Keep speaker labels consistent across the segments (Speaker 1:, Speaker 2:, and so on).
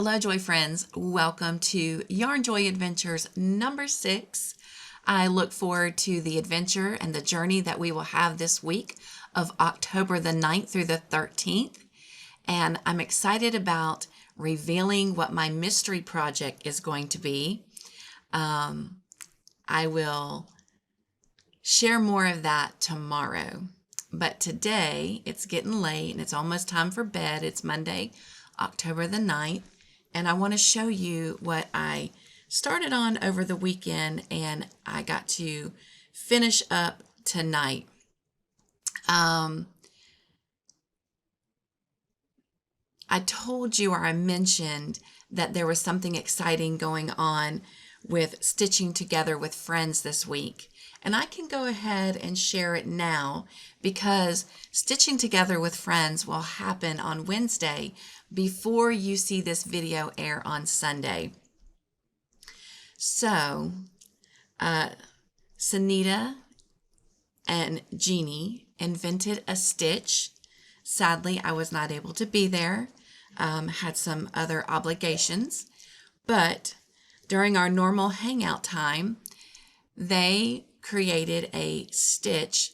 Speaker 1: Hello, Joy friends. Welcome to Yarn Joy Adventures number 6. I look forward to the adventure and the journey that we will have this week of October the 9th through the 13th. And I'm excited about revealing what my mystery project is going to be. I will share more of that tomorrow. But today, it's getting late and it's almost time for bed. It's Monday, October the 9th. And I want to show you what I started on over the weekend and I got to finish up tonight. I told you, or I mentioned, that there was something exciting going on with stitching together with friends this week. And I can go ahead and share it now because stitching together with friends will happen on Wednesday before you see this video air on Sunday. So, Sunita and Jeannie invented a stitch. Sadly, I was not able to be there. Had some other obligations. But during our normal hangout time, they created a stitch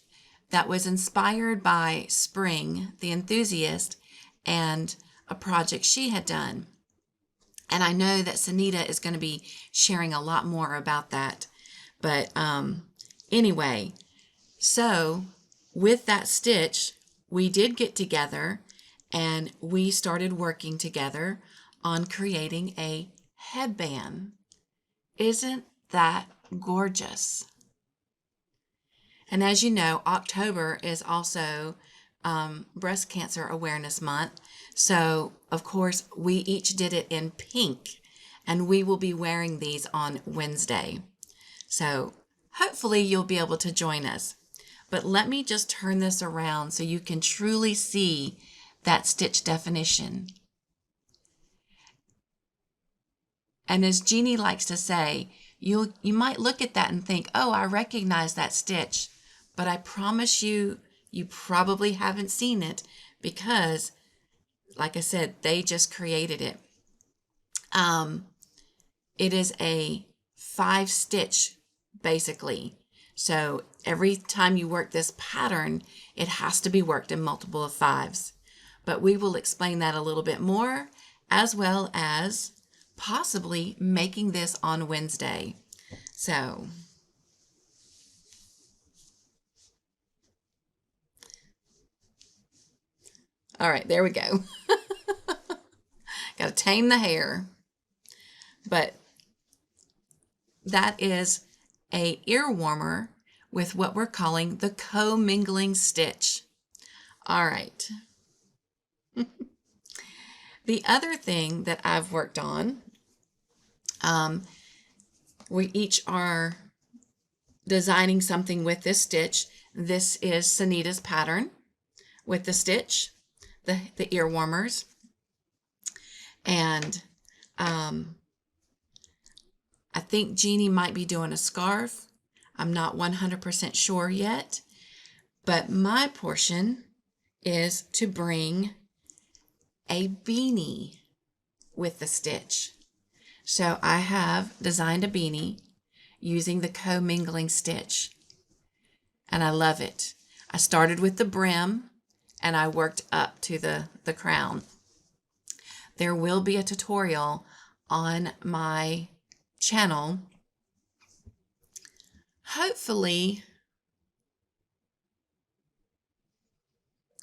Speaker 1: that was inspired by Spring, the enthusiast, and a project she had done. And I know that Sunita is going to be sharing a lot more about that. But anyway, so with that stitch, we did get together and we started working together on creating a headband. Isn't that gorgeous? And as you know, October is also Breast Cancer Awareness Month. So, of course, we each did it in pink, and we will be wearing these on Wednesday. So, hopefully you'll be able to join us. But let me just turn this around so you can truly see that stitch definition. And as Jeannie likes to say, you might look at that and think, oh, I recognize that stitch. But I promise you, you probably haven't seen it because, like I said, they just created it. It is a 5-stitch, basically. So every time you work this pattern, it has to be worked in multiple of 5s. But we will explain that a little bit more, as well as possibly making this on Wednesday. So, all right, there we go. Got to tame the hair. But that is a ear warmer with what we're calling the co-mingling stitch. All right. The other thing that I've worked on, we each are designing something with this stitch. This is Sunita's pattern with the stitch, the ear warmers. And I think Jeannie might be doing a scarf. I'm not 100% sure yet. But my portion is to bring a beanie with the stitch. So I have designed a beanie using the co-mingling stitch. And I love it. I started with the brim and I worked up to the crown. There will be a tutorial on my channel, hopefully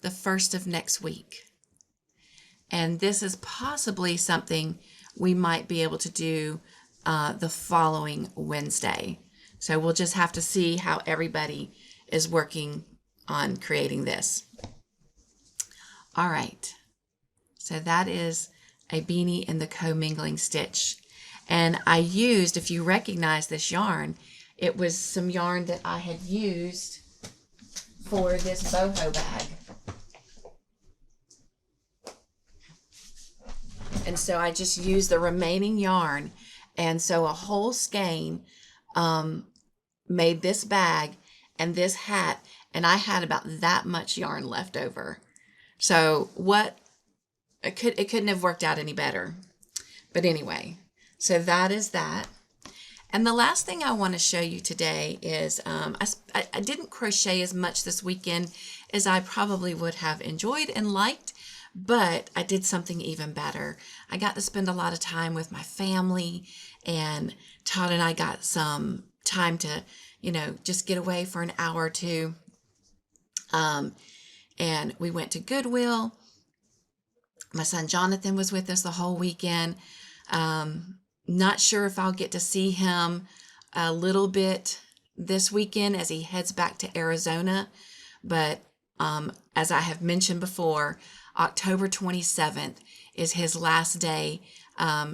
Speaker 1: the 1st of next week. And this is possibly something we might be able to do the following Wednesday. So we'll just have to see how everybody is working on creating this. All right. So that is a beanie in the co-mingling stitch. And I used, if you recognize this yarn, it was some yarn that I had used for this boho bag. And so I just used the remaining yarn. And so a whole skein made this bag and this hat. And I had about that much yarn left over. So it couldn't have worked out any better. But anyway, so that is that. And the last thing I want to show you today is I didn't crochet as much this weekend as I probably would have enjoyed and liked, but I did something even better. I got to spend a lot of time with my family, and Todd and I got some time to, just get away for an hour or two. And we went to Goodwill. My son Jonathan was with us the whole weekend. Not sure if I'll get to see him a little bit this weekend as he heads back to Arizona. But as I have mentioned before, October 27th is his last day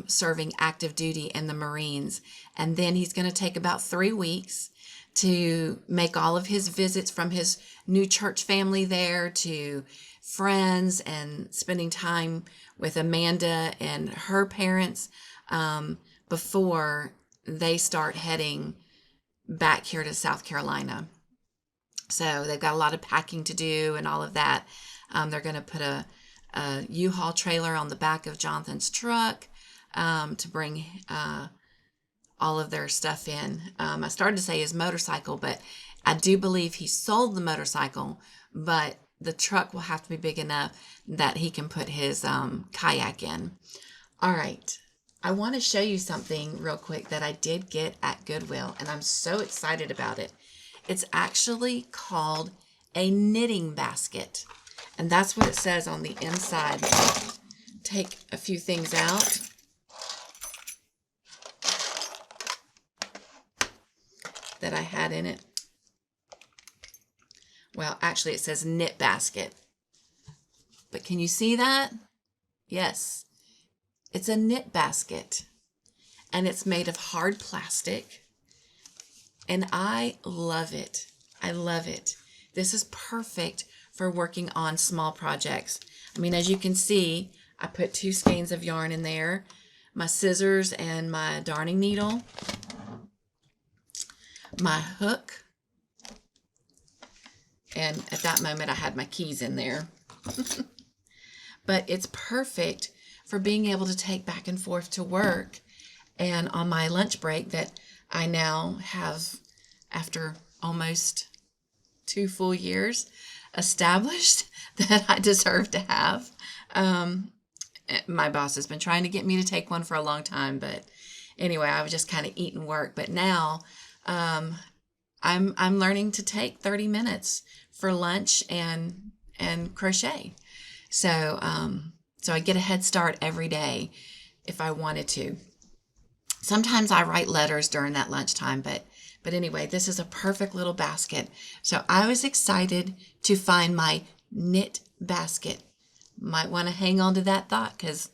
Speaker 1: serving active duty in the Marines. And then he's going to take about 3 weeks to make all of his visits from his new church family there to friends and spending time with Amanda and her parents before they start heading back here to South Carolina. So they've got a lot of packing to do and all of that. They're going to put a U-Haul trailer on the back of Jonathan's truck to bring all of their stuff in. I started to say his motorcycle, but I do believe he sold the motorcycle, but the truck will have to be big enough that he can put his kayak in. All right. I want to show you something real quick that I did get at Goodwill, and I'm so excited about it. It's actually called a knitting basket, and that's what it says on the inside. Take a few things out. That I had in it. Well, actually it says knit basket. But can you see that? Yes. It's a knit basket. And it's made of hard plastic. And I love it. I love it. This is perfect for working on small projects. I mean, as you can see, I put 2 skeins of yarn in there, my scissors and my darning needle, my hook, and at that moment I had my keys in there. But it's perfect for being able to take back and forth to work, and on my lunch break that I now have, after almost 2 full years, established that I deserve to have. My boss has been trying to get me to take one for a long time, but anyway, I was just kind of eating work. But now I'm learning to take 30 minutes for lunch and crochet. So I get a head start every day if I wanted to. Sometimes I write letters during that lunchtime, but anyway, this is a perfect little basket. So I was excited to find my knit basket. Might want to hang on to that thought, because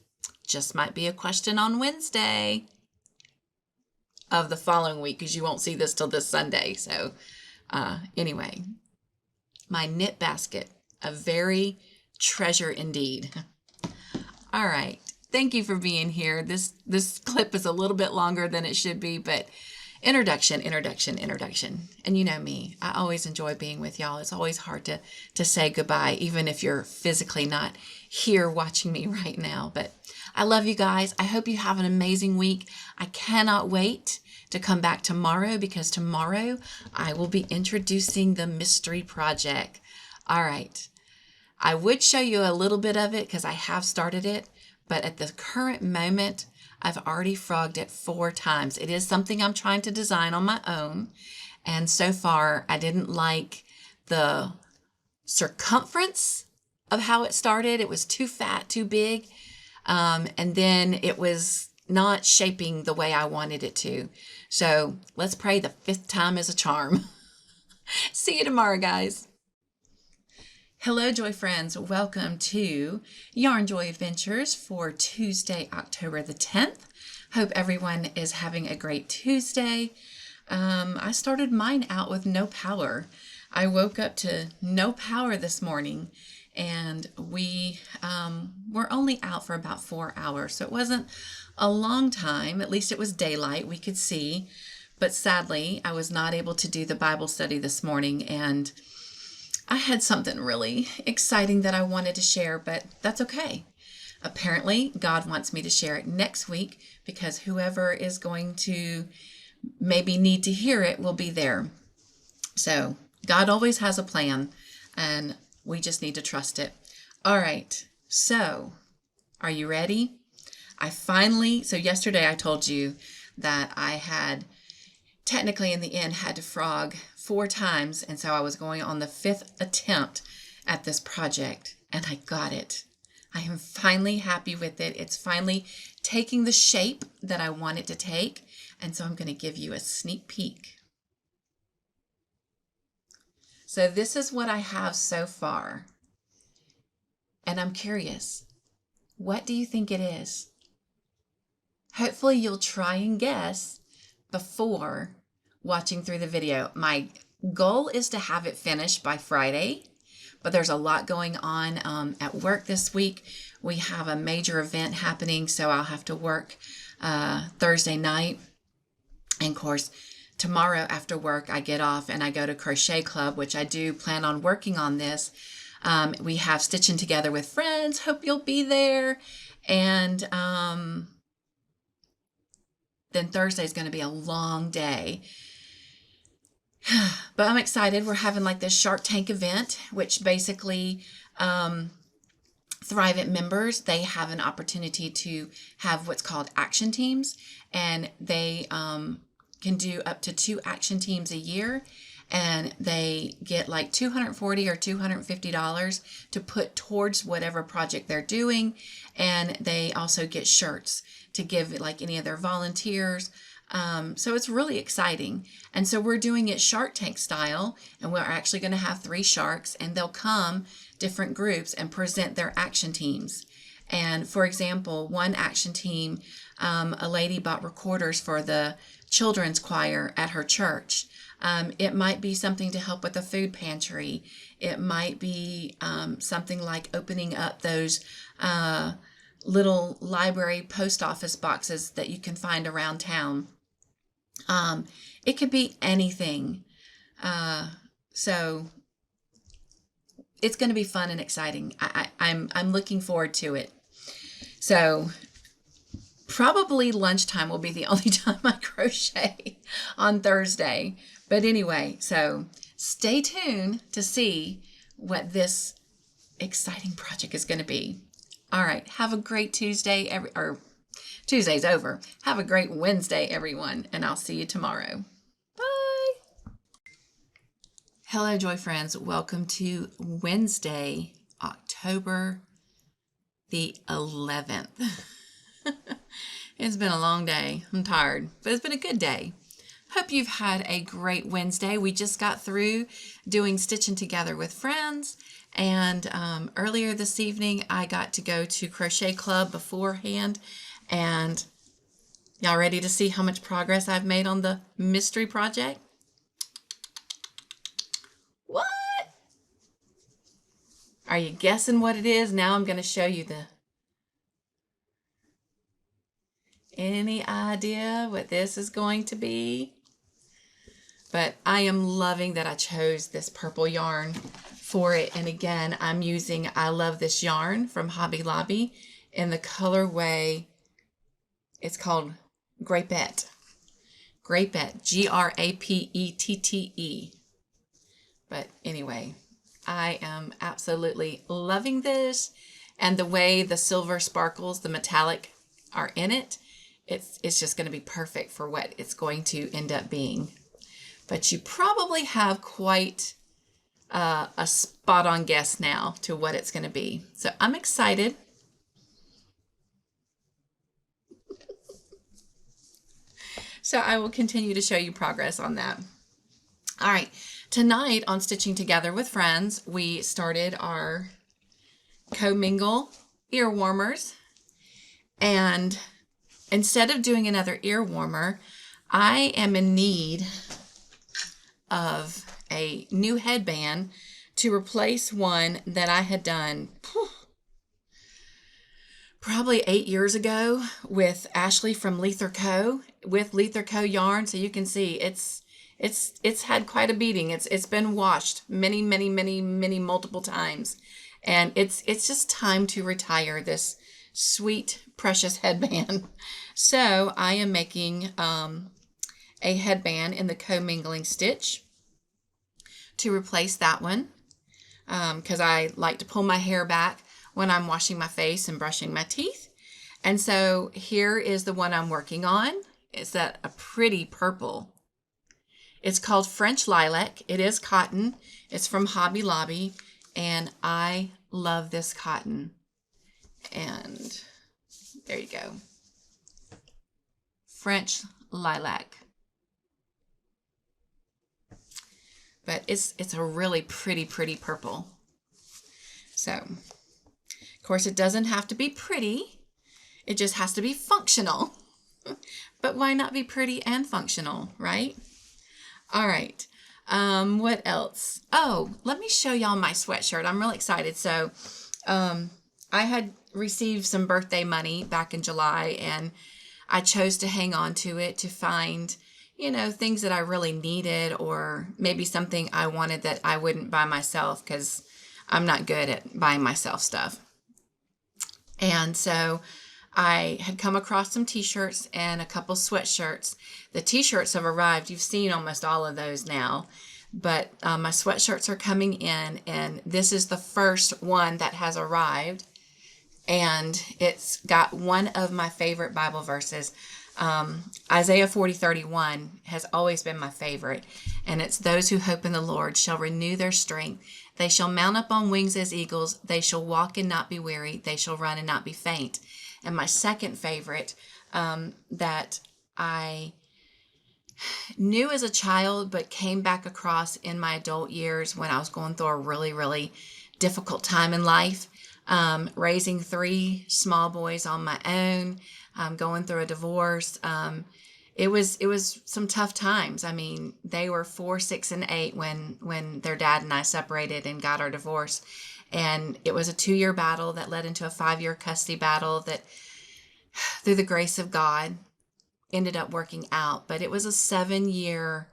Speaker 1: just might be a question on Wednesday of the following week, because you won't see this till this Sunday. So anyway, my knit basket, a very treasure indeed. All right. Thank you for being here. This clip is a little bit longer than it should be, but introduction. And you know me, I always enjoy being with y'all. It's always hard to say goodbye, even if you're physically not here watching me right now. But I love you guys. I hope you have an amazing week. I cannot wait to come back tomorrow, because tomorrow I will be introducing the mystery project. All right. I would show you a little bit of it because I have started it, but at the current moment, I've already frogged it 4 times. It is something I'm trying to design on my own, and so far I didn't like the circumference of how it started. It was too fat, too big, and then it was not shaping the way I wanted it to. So let's pray the 5th time is a charm. See you tomorrow, guys. Hello, Joy friends. Welcome to Yarn Joy Adventures for Tuesday, October the 10th. Hope everyone is having a great Tuesday. I started mine out with no power. I woke up to no power this morning, and we were only out for about 4 hours. So it wasn't a long time. At least it was daylight. We could see. But sadly, I was not able to do the Bible study this morning, and I had something really exciting that I wanted to share, but that's okay. Apparently, God wants me to share it next week because whoever is going to maybe need to hear it will be there. So God always has a plan, and we just need to trust it. All right. So are you ready? So yesterday I told you that I had technically in the end had to frog 4 times. And so I was going on the 5th attempt at this project, and I got it. I am finally happy with it. It's finally taking the shape that I want it to take. And so I'm going to give you a sneak peek. So this is what I have so far. And I'm curious, what do you think it is? Hopefully you'll try and guess before watching through the video. My goal is to have it finished by Friday, but there's a lot going on at work this week. We have a major event happening, so I'll have to work Thursday night. And of course, tomorrow after work, I get off and I go to Crochet Club, which I do plan on working on this. We have Stitching Together with Friends. Hope you'll be there. And then Thursday is going to be a long day. But I'm excited. We're having like this Shark Tank event, which basically Thrive It members, they have an opportunity to have what's called action teams. And they can do up to 2 action teams a year. And they get like $240 or $250 to put towards whatever project they're doing. And they also get shirts to give like any of their volunteers. So it's really exciting. And so we're doing it Shark Tank style, and we're actually going to have 3 sharks, and they'll come different groups and present their action teams. And for example, one action team, a lady bought recorders for the children's choir at her church. It might be something to help with the food pantry. It might be something like opening up those little library post office boxes that you can find around town. It could be anything. So it's going to be fun and exciting. I'm looking forward to it. So probably lunchtime will be the only time I crochet on Thursday. But anyway, so stay tuned to see what this exciting project is going to be. All right, have a great Tuesday, Tuesday's over. Have a great Wednesday, everyone, and I'll see you tomorrow. Bye. Hello, Joy friends. Welcome to Wednesday, October the 11th. It's been a long day. I'm tired, but it's been a good day. Hope you've had a great Wednesday. We just got through doing Stitching Together with Friends. And earlier this evening, I got to go to Crochet Club beforehand. And y'all ready to see how much progress I've made on the mystery project? What? Are you guessing what it is? Now I'm going to show you any idea what this is going to be? But I am loving that I chose this purple yarn for it. And again, I love this yarn from Hobby Lobby in the colorway. It's called Grapette. Grapette, Grapette. But anyway, I am absolutely loving this. And the way the silver sparkles, the metallic are in it, it's just going to be perfect for what it's going to end up being. But you probably have quite a spot-on guess now to what it's going to be. So I'm excited. So I will continue to show you progress on that. All right, tonight on Stitching Together with Friends, we started our commingle ear warmers. And instead of doing another ear warmer, I am in need of a new headband to replace one that I had done probably 8 years ago with Ashley from Lether Co. with Lether Co. yarn. So you can see it's had quite a beating. It's been washed many multiple times, and it's just time to retire this sweet, precious headband. So I am making a headband in the commingling stitch to replace that one because I like to pull my hair back when I'm washing my face and brushing my teeth. And so here is the one I'm working on. It's a pretty purple. It's called French Lilac. It is cotton. It's from Hobby Lobby, and I love this cotton. And there you go. French Lilac. But it's a really pretty purple. So, of course, it doesn't have to be pretty. It just has to be functional. But why not be pretty and functional, right? All right. What else? Oh, let me show y'all my sweatshirt. I'm really excited. So, I had received some birthday money back in July, and I chose to hang on to it to find, you know, things that I really needed, or maybe something I wanted that I wouldn't buy myself because I'm not good at buying myself stuff. And so I had come across some t-shirts and a couple sweatshirts. The t-shirts have arrived. You've seen almost all of those now. But my sweatshirts are coming in, and this is the first one that has arrived. And it's got one of my favorite Bible verses. Isaiah 40:31 has always been my favorite. And it's, those who hope in the Lord shall renew their strength. They shall mount up on wings as eagles. They shall walk and not be weary. They shall run and not be faint. And my second favorite that I knew as a child, but came back across in my adult years when I was going through a really difficult time in life, raising 3 small boys on my own, going through a divorce. It was some tough times. I mean, they were 4, 6, and 8 when their dad and I separated and got our divorce. And it was a 2-year battle that led into a 5-year custody battle that, through the grace of God, ended up working out. But it was a 7-year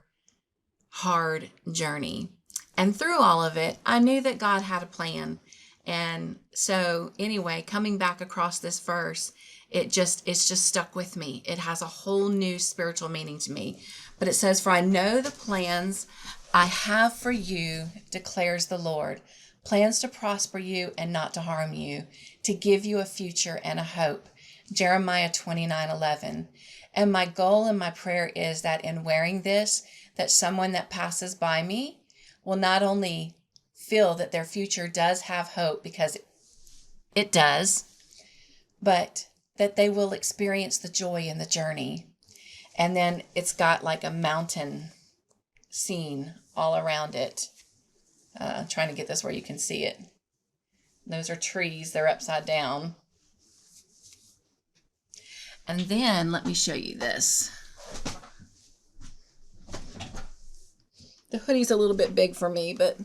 Speaker 1: hard journey. And through all of it, I knew that God had a plan. And so anyway, coming back across this verse, it's just stuck with me. It has a whole new spiritual meaning to me. But it says, "For I know the plans I have for you, declares the Lord. Plans to prosper you and not to harm you, to give you a future and a hope." Jeremiah 29:11. And my goal and my prayer is that in wearing this, that someone that passes by me will not only feel that their future does have hope, because it does, but that they will experience the joy in the journey. And then it's got like a mountain scene all around it. Trying to get this where you can see it. Those are trees. They're upside down. And then let me show you this. The hoodie's a little bit big for me, but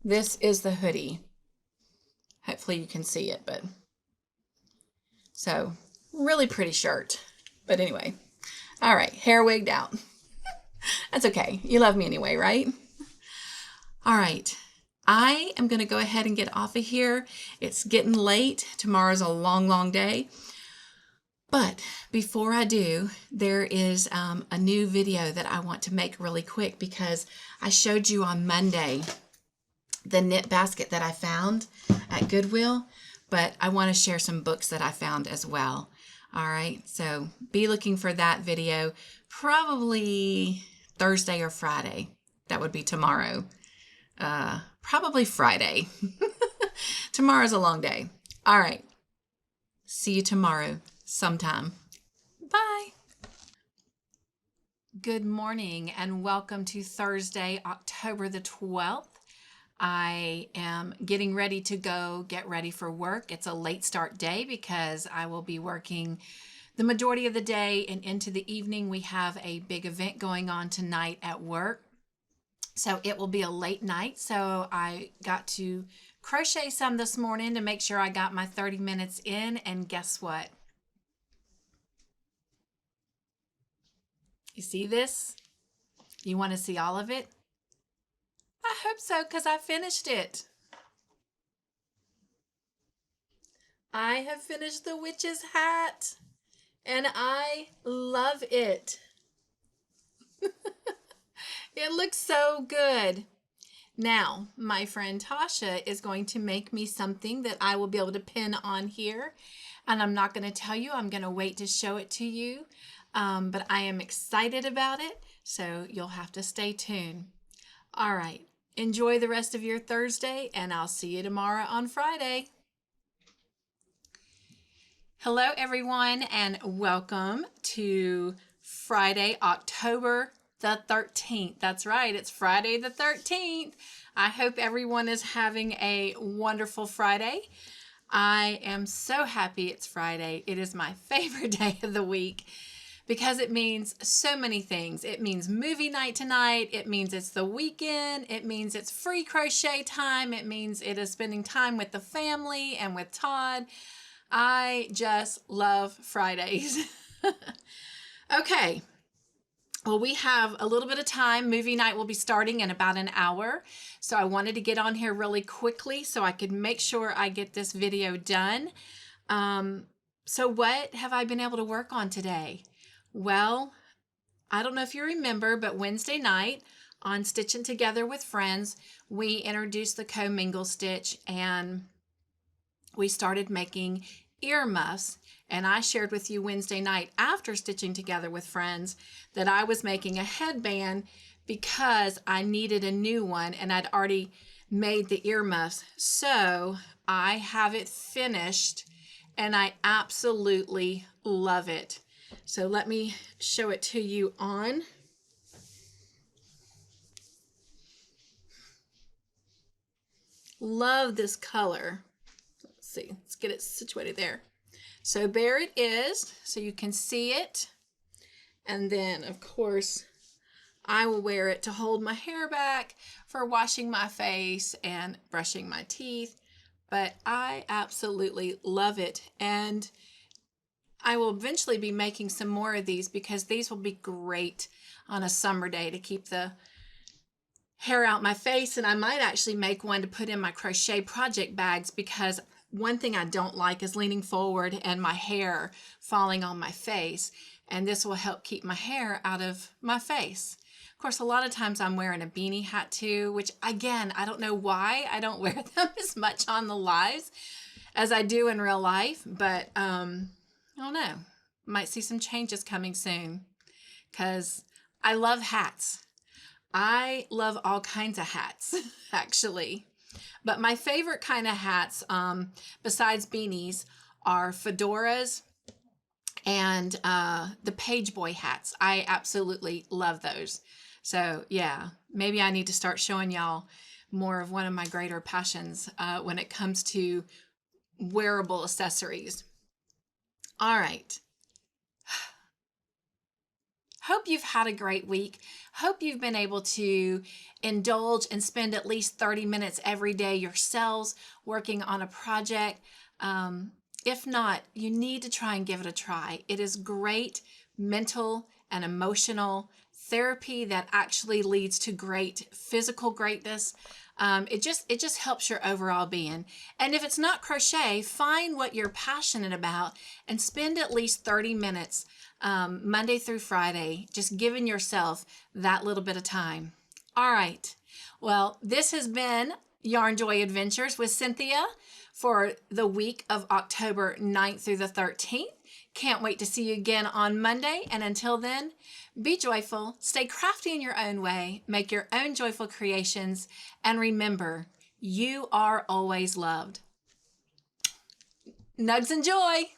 Speaker 1: this is the hoodie. Hopefully you can see it, but so really pretty shirt. But anyway, all right, hair wigged out. That's okay. You love me anyway, right? All right. I am going to go ahead and get off of here. It's getting late. Tomorrow's a long day. But before I do, there is a new video that I want to make really quick, because I showed you on Monday the knit basket that I found at Goodwill, but I want to share some books that I found as well. All right, so be looking for that video probably Thursday or Friday. That would be tomorrow. Probably Friday. Tomorrow's a long day. All right. See you tomorrow sometime. Bye. Good morning and welcome to Thursday, October the 12th. I am getting ready to go get ready for work. It's a late start day because I will be working the majority of the day and into the evening. We have a big event going on tonight at work. So it will be a late night. So I got to crochet some this morning to make sure I got my 30 minutes in. And guess what? You see this? You want to see all of it? I hope so, because I finished it. I have finished the witch's hat and I love it. It looks so good. Now, my friend Tasha is going to make me something that I will be able to pin on here. And I'm not going to tell you, I'm going to wait to show it to you. But I am excited about it, so you'll have to stay tuned. All right, enjoy the rest of your Thursday, and I'll see you tomorrow on Friday. Hello, everyone, and welcome to Friday, October the 13th. That's right, it's Friday the 13th. I hope everyone is having a wonderful Friday. I am so happy it's Friday. It is my favorite day of the week because it means so many things. It means movie night tonight. It means it's the weekend. It means it's free crochet time. It means it is spending time with the family and with Todd. I just love Fridays. Okay. Well, we have a little bit of time. Movie night will be starting in about an hour. So I wanted to get on here really quickly so I could make sure I get this video done. So what have I been able to work on today? Well, I don't know if you remember, but Wednesday night on Stitching Together with Friends, we introduced the commingle stitch and we started making earmuffs. And I shared with you Wednesday night after Stitching Together with Friends that I was making a headband because I needed a new one and I'd already made the earmuffs. So I have it finished and I absolutely love it. So let me show it to you on. Love this color. Let's see, let's get it situated there. So there it is, so you can see it. And then, of course, I will wear it to hold my hair back for washing my face and brushing my teeth. But I absolutely love it. And I will eventually be making some more of these because these will be great on a summer day to keep the hair out my face. And I might actually make one to put in my crochet project bags because one thing I don't like is leaning forward and my hair falling on my face. And this will help keep my hair out of my face. Of course, a lot of times I'm wearing a beanie hat too, which again, I don't know why I don't wear them as much on the lives as I do in real life. But I don't know. Might see some changes coming soon because I love hats. I love all kinds of hats, actually. But my favorite kind of hats, besides beanies, are fedoras and the page boy hats. I absolutely love those. So yeah, maybe I need to start showing y'all more of one of my greater passions when it comes to wearable accessories. All right. Hope you've had a great week. Hope you've been able to indulge and spend at least 30 minutes every day yourselves working on a project. If not, you need to try and give it a try. It is great mental and emotional therapy that actually leads to great physical greatness. It just helps your overall being. And if it's not crochet, find what you're passionate about and spend at least 30 minutes Monday through Friday, just giving yourself that little bit of time. All right. Well, this has been Yarn Joy Adventures with Cynthia for the week of October 9th through the 13th. Can't wait to see you again on Monday. And until then, be joyful, stay crafty in your own way, make your own joyful creations, and remember, you are always loved. Nugs and Joy!